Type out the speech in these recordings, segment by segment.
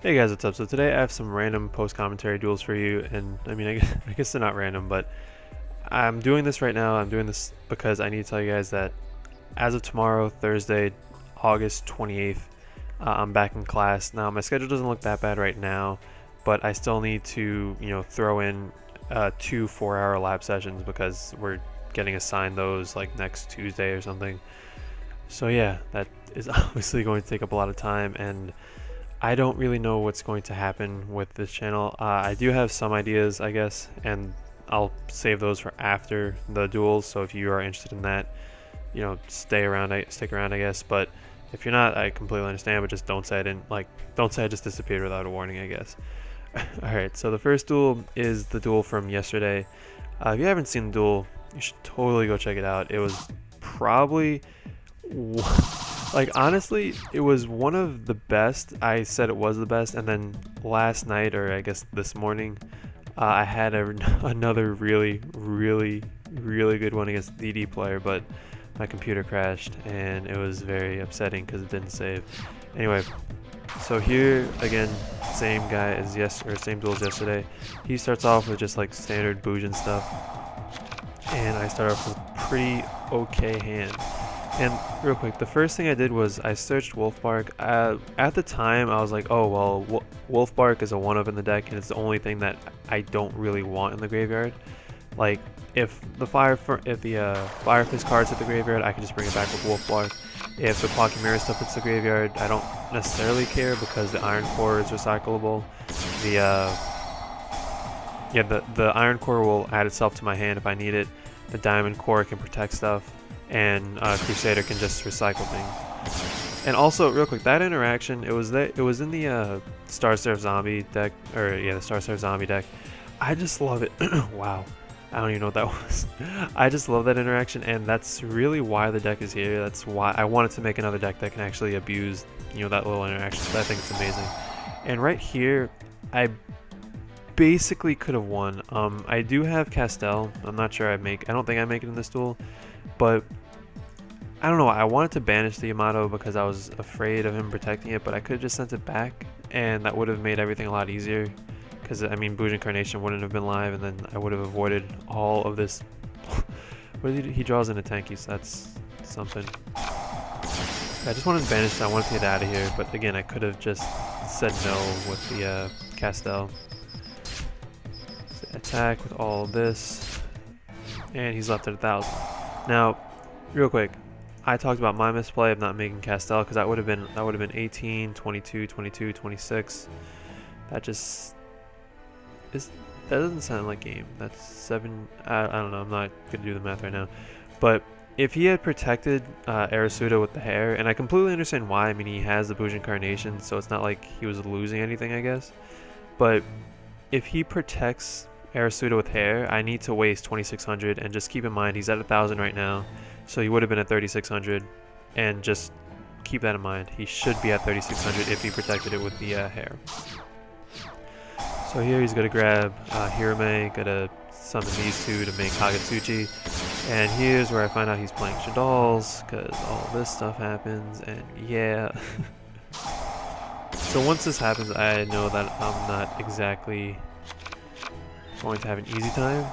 Hey guys, what's up? So today I have some random post-commentary duels for you, and I mean, I guess they're not random, but I'm doing this right now. I'm doing this because I need to tell you guys that as of tomorrow, Thursday, August 28th, I'm back in class. Now, my schedule doesn't look that bad right now, but I still need to, throw in 2 4-hour lab sessions because we're getting assigned those like next Tuesday or something. So yeah, that is obviously going to take up a lot of time, and I don't really know what's going to happen with this channel. I do have some ideas, I guess, and I'll save those for after the duels. So if you are interested in that, stick around, I guess. But if you're not, I completely understand. But just don't say I didn't don't say I just disappeared without a warning, I guess. All right. So the first duel is the duel from yesterday. If you haven't seen the duel, you should totally go check it out. It was probably honestly, it was one of the best. I said it was the best, and then last night, or I guess this morning, I had another really good one against the DD player, but my computer crashed, and it was very upsetting because it didn't save. Anyway, so here again, same guy as same duel as yesterday. He starts off with just like standard Bujin stuff, and I start off with a pretty okay hand. And real quick, the first thing I did was I searched Wolf Bark. At the time, I was like, oh, well, Wolf Bark is a 1-of in the deck, and it's the only thing that I don't really want in the graveyard. Like, if the Fire Fist cards hit the graveyard, I can just bring it back with Wolf Bark. If the Clocky Mirror stuff hits the graveyard, I don't necessarily care because the Iron Core is recyclable. The Iron Core will add itself to my hand if I need it. The Diamond Core can protect stuff, and Crusader can just recycle things. And also, real quick, that interaction, it was in the Star Seraph Zombie deck, the Star Seraph Zombie deck. I just love it. Wow, I don't even know what that was. I just love that interaction, and that's really why the deck is here. That's why I wanted to make another deck that can actually abuse, that little interaction. So I think it's amazing. And right here, I basically could have won. I do have Castell. I'm not sure I don't think I make it in this duel. But I don't know, I wanted to banish the Yamato because I was afraid of him protecting it, but I could have just sent it back, and that would have made everything a lot easier. Because, I mean, Bujin Carnation wouldn't have been live, and then I would have avoided all of this. What did he draws in a tanky, so that's something. I just wanted to banish, I wanted to get out of here, but again, I could have just said no with the Castell. So attack with all this, and he's left at 1,000. Now, real quick, I talked about my misplay of not making Castell because that would have been 18, 22, 22, 26. That doesn't sound like game. That's 7. I don't know. I'm not gonna do the math right now. But if he had protected Arasuda with the hair, and I completely understand why. I mean, he has the Bujin Carnation, so it's not like he was losing anything, I guess. But if he protects Arasuda with hair, I need to waste 2,600, and just keep in mind he's at 1,000 right now, so he would have been at 3,600, and just keep that in mind. He should be at 3,600 if he protected it with the hair. So here he's gonna grab Hirame, gonna summon these two to make Kagetsuchi, and here's where I find out he's playing Shaddolls because all this stuff happens, and yeah. So once this happens, I know that I'm not exactly going to have an easy time.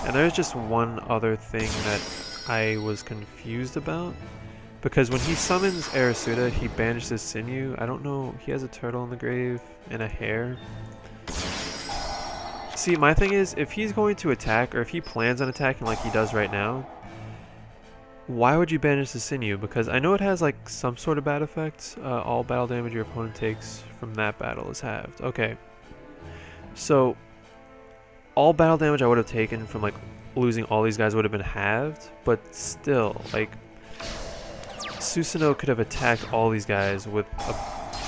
And there's just one other thing that I was confused about, because when he summons Arasuda, he banishes Sinew. I don't know, he has a turtle in the grave and a hare. See, my thing is, if he's going to attack, or if he plans on attacking like he does right now, why would you banish the Sinew? Because I know it has like some sort of bad effect. All battle damage your opponent takes from that battle is halved. Okay, so all battle damage I would have taken from like losing all these guys would have been halved, but still, like, Susanoo could have attacked all these guys with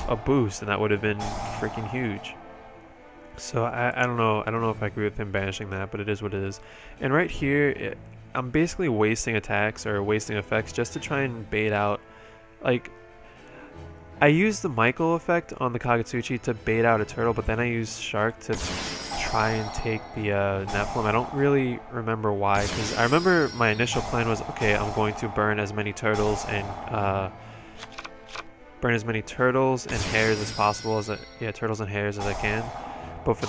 a boost, and that would have been freaking huge. So I don't know if I agree with him banishing that, but it is what it is. And right here, I'm basically wasting attacks or wasting effects just to try and bait out, like, I used the Michael effect on the Kagetsuchi to bait out a turtle, but then I used Shark to try and take the Nephilim. I don't really remember why, because I remember my initial plan was, okay, I'm going to burn as many turtles and burn as many turtles and hares as possible turtles and hares as I can. But for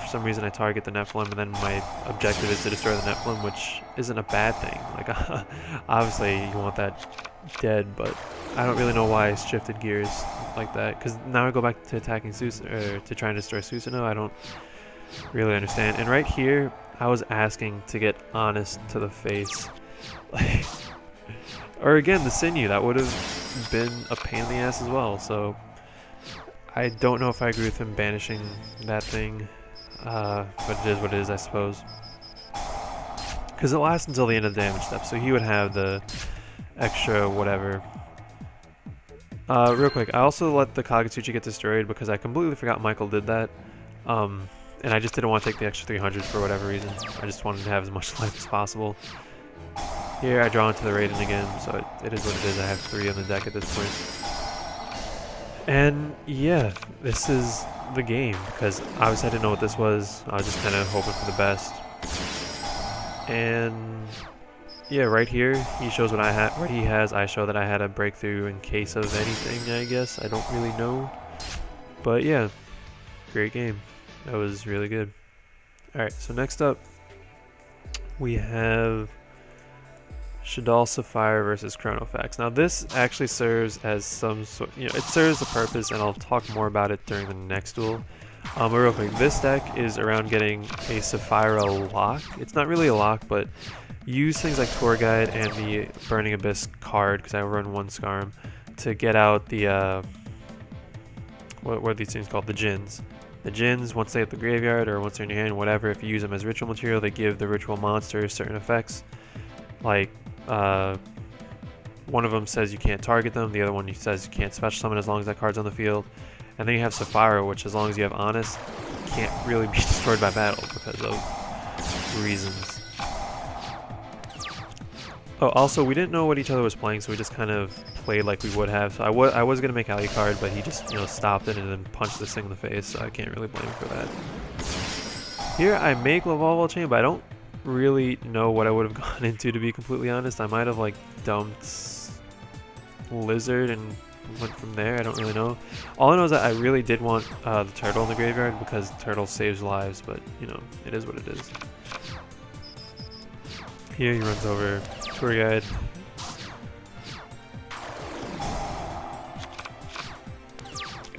some reason I target the Nephilim, and then my objective is to destroy the Nephilim, which isn't a bad thing. Like, obviously you want that dead, but I don't really know why I shifted gears like that. Because now I go back to attacking to trying to destroy Susanoo. I don't really understand. And right here, I was asking to get Honest to the face. Like, or again, the Sinew. That would have been a pain in the ass as well. So I don't know if I agree with him banishing that thing, but it is what it is, I suppose. Because it lasts until the end of the damage step, so he would have the extra whatever. Real quick, I also let the Kagetsuchi get destroyed because I completely forgot Michael did that. And I just didn't want to take the extra 300 for whatever reason. I just wanted to have as much life as possible. Here I draw into the Raiden again, so it is what it is. I have 3 on the deck at this point. And yeah, this is the game, because obviously I didn't know what this was. I was just kind of hoping for the best. And yeah, right here he shows what I had. What he has, I show that I had a breakthrough in case of anything. I guess I don't really know, but yeah, great game. That was really good. All right, so next up we have Shaddoll Saffira versus Chronofacts. Now this actually serves as some sort, it serves a purpose, and I'll talk more about it during the next duel. But real quick, this deck is around getting a Saffira lock. It's not really a lock, but use things like Tour Guide and the Burning Abyss card, because I run 1 Scarm, to get out the, what are these things called? The Djinns. The Djinns, once they hit the graveyard or once they're in your hand, whatever, if you use them as ritual material, they give the ritual monsters certain effects. Like, one of them says you can't target them, the other one says you can't special summon as long as that card's on the field. And then you have Saffira, which as long as you have Honest, can't really be destroyed by battle because of reasons. Oh, also, we didn't know what each other was playing, so we just kind of played like we would have. So I was going to make Alucard, but he just, stopped it and then punched this thing in the face, so I can't really blame him for that. Here, I make Lavalval Chain, but I don't really know what I would have gone into, to be completely honest. I might have, like, dumped Lizard and went from there. I don't really know. All I know is that I really did want the Turtle in the graveyard because Turtle saves lives, but, it is what it is. Here, he runs over Tour Guide.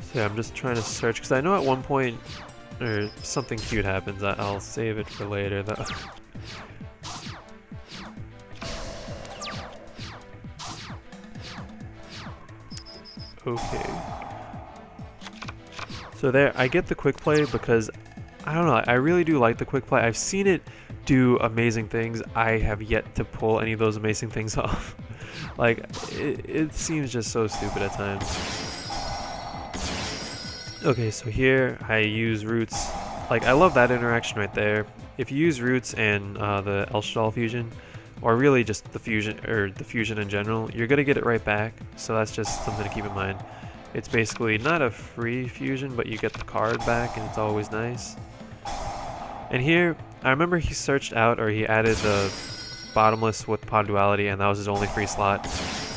So yeah, I'm just trying to search, because I know at one point, or something cute happens. I'll save it for later, though. Okay. So there, I get the quick play because, I don't know, I really do like the quick play. I've seen it do amazing things. I have yet to pull any of those amazing things off. Like, it seems just so stupid at times. Okay, so here I use Roots. Like, I love that interaction right there. If you use Roots and the Shaddoll fusion, or really just the fusion, or the fusion in general, you're gonna get it right back. So that's just something to keep in mind. It's basically not a free fusion, but you get the card back, and it's always nice. And here, I remember he searched out, or he added the Bottomless with Pod Duality, and that was his only free slot.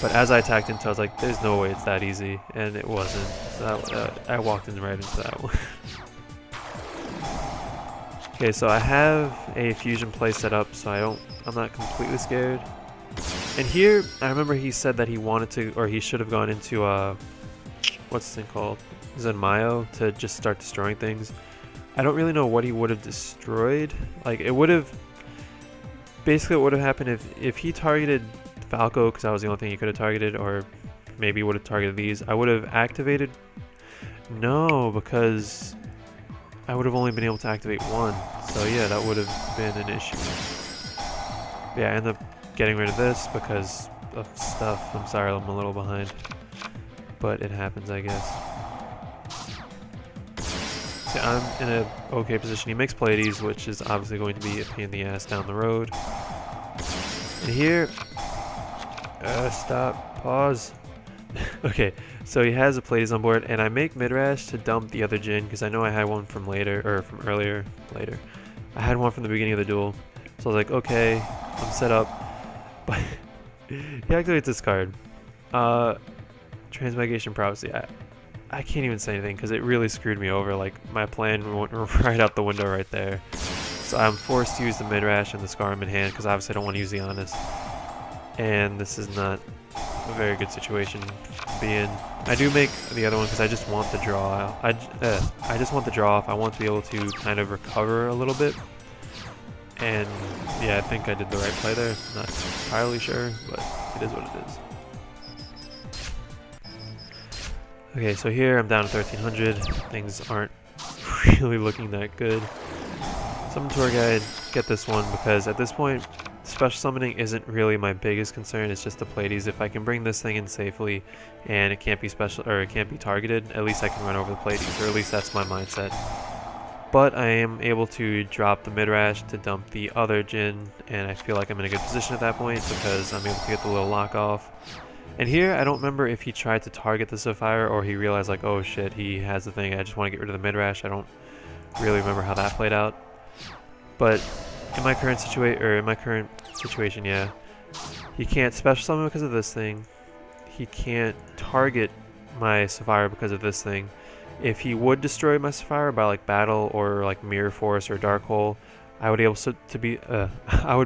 But as I attacked into it, I was like, there's no way it's that easy, and it wasn't. So I walked right into that one. Okay, so I have a fusion play set up, so I'm not completely scared. And here, I remember he said that he wanted to, or he should have gone into, what's this thing called? Zenmayo, to just start destroying things. I don't really know what he would have destroyed. Like, it would have, basically what would have happened if he targeted Falco, because that was the only thing he could have targeted, or maybe he would have targeted these. I would have activated, no, because I would have only been able to activate one. So yeah, that would have been an issue. Yeah, I ended up getting rid of this because of stuff. I'm sorry, I'm a little behind. But it happens, I guess. So I'm in a okay position. He makes Pleiades, which is obviously going to be a pain in the ass down the road. And here, stop, pause. Okay, so he has a Pleiades on board, and I make Midrash to dump the other Djinn, because I know I had one from earlier. I had one from the beginning of the duel. So I was like, okay, I'm set up. But he activates this card. Transmigration Prophecy. I can't even say anything because it really screwed me over. Like, my plan went right out the window right there. So I'm forced to use the mid-rash and the Scarm in hand because obviously I don't want to use the Honest. And this is not a very good situation to be in. I do make the other one because I just want the draw. I just want the draw off. I want to be able to kind of recover a little bit. And yeah, I think I did the right play there. Not entirely sure, but it is what it is. Okay, so here I'm down to 1300. Things aren't really looking that good. Summon Tour Guide, get this one because at this point, special summoning isn't really my biggest concern. It's just the Pleiades. If I can bring this thing in safely and it can't be special or it can't be targeted, at least I can run over the Pleiades, or at least that's my mindset. But I am able to drop the mid-rash to dump the other Jin, and I feel like I'm in a good position at that point because I'm able to get the little lock off. And here, I don't remember if he tried to target the Saffira or he realized like, oh shit, he has the thing, I just want to get rid of the mid-rash. I don't really remember how that played out. But in my current situation, yeah, he can't special summon because of this thing. He can't target my Saffira because of this thing. If he would destroy my Saffira by like battle or like Mirror Force or Dark Hole, I would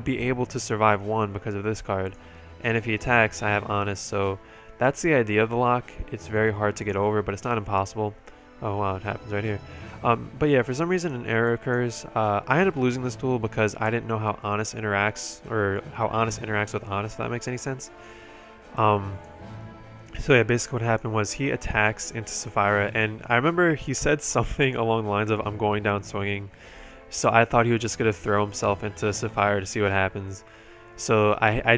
be able to survive one because of this card. And if he attacks, I have Honest, so that's the idea of the lock. It's very hard to get over, but it's not impossible. Oh wow, it happens right here. But yeah, for some reason an error occurs. I ended up losing this duel because I didn't know how Honest interacts, or how Honest interacts with Honest, if that makes any sense. So yeah, basically what happened was he attacks into Saffira, and I remember he said something along the lines of, I'm going down swinging. So I thought he was just going to throw himself into Saffira to see what happens. So I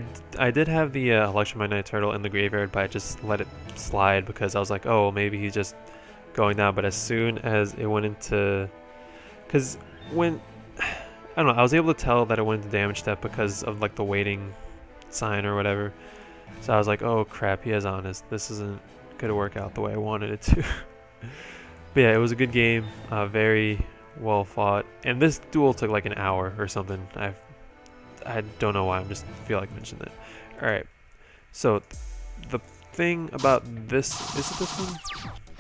did have the Electromagnetic Turtle in the graveyard, but I just let it slide because I was like, oh, maybe he's just going down. But as soon as it went into, because when, I don't know, I was able to tell that it went into damage step because of like the waiting sign or whatever. So I was like, oh crap, he has Honest. This isn't gonna work out the way I wanted it to. But yeah, it was a good game, very well fought, and this duel took like an hour or something. I don't know why, I just feel like mentioning it. Alright, so the thing about this, is it this one?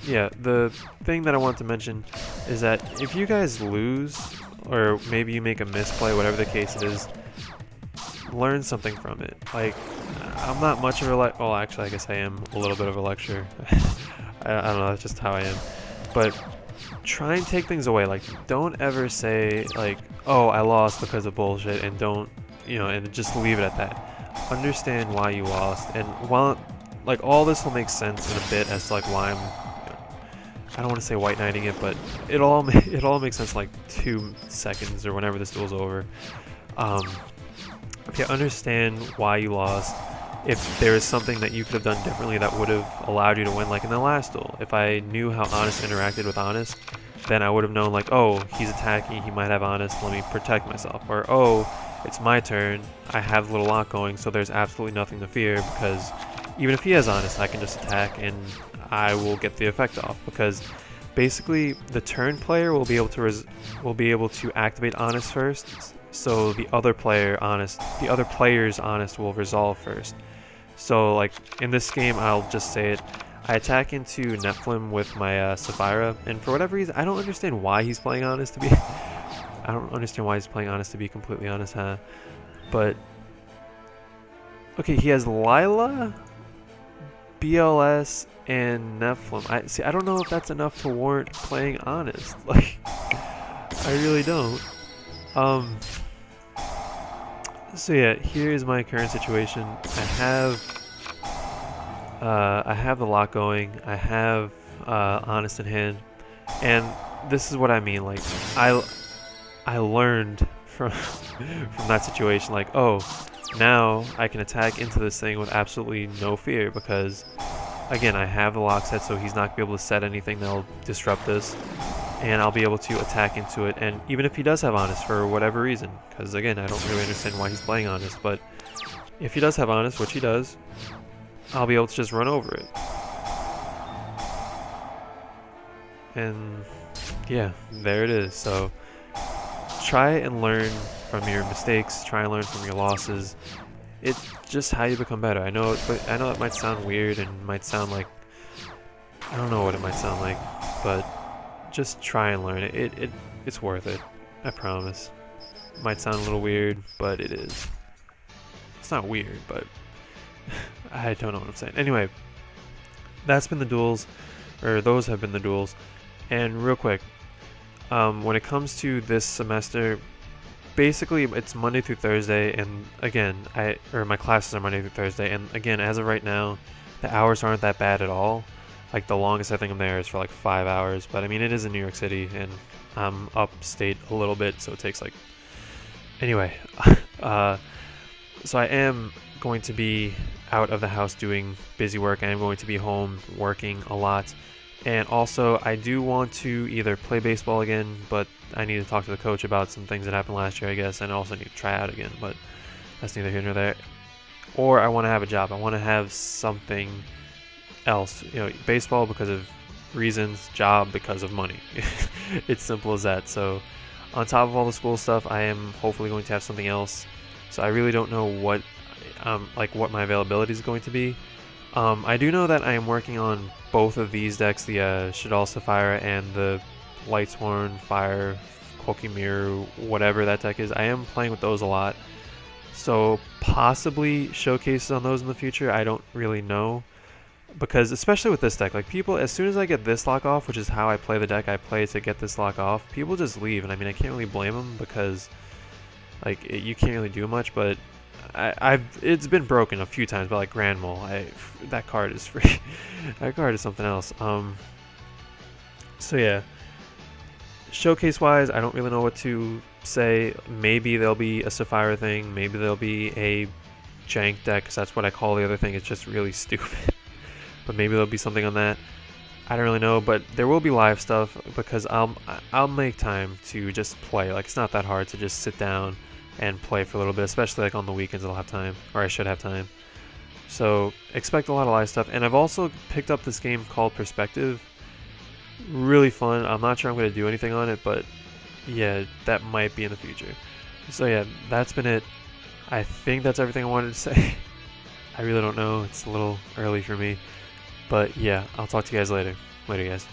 Yeah, the thing that I want to mention is that if you guys lose, or maybe you make a misplay, whatever the case it is, learn something from it. Like, I'm not much of a well, actually I guess I am a little bit of a lecturer. I don't know, that's just how I am. But try and take things away. Like, don't ever say like, oh, I lost because of bullshit, and don't, you know, and just leave it at that. Understand why you lost, and while like all this will make sense in a bit as to like why I'm, you know, I don't want to say white knighting it, but it all makes sense in like 2 seconds or whenever this duel's over. Okay, understand why you lost. If there is something that you could have done differently that would have allowed you to win, like in the last duel. If I knew how Honest interacted with Honest, then I would have known like, oh, he's attacking, he might have Honest, let me protect myself. Or, oh, it's my turn, I have a little lock going, so there's absolutely nothing to fear, because even if he has Honest, I can just attack and I will get the effect off, because basically the turn player will be able to activate Honest first, so the other player's Honest will resolve first. So like in this game, I'll just say it, I attack into Nephilim with my Saffira, and for whatever reason, I don't understand why he's playing Honest to be I don't understand why he's playing Honest, to be completely honest, huh? But okay, he has Lila, BLS, and Nephilim. I don't know if that's enough to warrant playing Honest. Like, I really don't. So yeah, here's my current situation. I have the lock going. I have Honest in hand, and this is what I mean. Like, I learned from that situation. Like, oh, now I can attack into this thing with absolutely no fear because, again, I have the lock set, so he's not gonna be able to set anything that'll disrupt this, and I'll be able to attack into it. And even if he does have Honest for whatever reason, because again, I don't really understand why he's playing Honest, but if he does have Honest, which he does, I'll be able to just run over it. And yeah, there it is. So try and learn from your mistakes, try and learn from your losses. It's just how you become better. I know it might sound weird and might sound like I don't know what it might sound like, but just try and learn it. It's worth it. I promise. It might sound a little weird, but it is. It's not weird, but I don't know what I'm saying. Anyway, that's been the duels, or those have been the duels. And real quick, when it comes to this semester, basically it's Monday through Thursday, and again, my classes are Monday through Thursday, and again, as of right now, the hours aren't that bad at all. Like the longest I think I'm there is for like 5 hours, but I mean it is in New York City, and I'm upstate a little bit, so it takes like. Anyway, so I am going to be out of the house doing busy work. I am going to be home working a lot. And also, I do want to either play baseball again, but I need to talk to the coach about some things that happened last year, I guess, and I also need to try out again, but that's neither here nor there. Or I want to have a job. I want to have something else. You know, baseball because of reasons, job because of money. It's simple as that. So on top of all the school stuff, I am hopefully going to have something else. So I really don't know what my availability is going to be. I do know that I am working on both of these decks, the Shaddoll Saffira and the Lightsworn Fire Cloaking Mirror, whatever that deck is. I am playing with those a lot. So possibly showcases on those in the future. I don't really know. Because especially with this deck, like people, as soon as I get this lock off, which is how I play the deck, I play to get this lock off, people just leave. And I mean, I can't really blame them because like you can't really do much, but it's been broken a few times, but like Grand Mole, that card is free. That card is something else. So yeah, showcase wise, I don't really know what to say. Maybe there'll be a Saffira thing, maybe there'll be a Jank deck, because that's what I call the other thing. It's just really stupid. But maybe there'll be something on that. I don't really know, but there will be live stuff because I'll make time to just play. Like it's not that hard to just sit down and play for a little bit, especially like on the weekends I'll have time, or I should have time. So expect a lot of live stuff. And I've also picked up this game called Perspective. Really fun. I'm not sure I'm going to do anything on it, but yeah, that might be in the future. So yeah, that's been it. I think that's everything I wanted to say. I really don't know. It's a little early for me. But yeah, I'll talk to you guys later. Later, guys.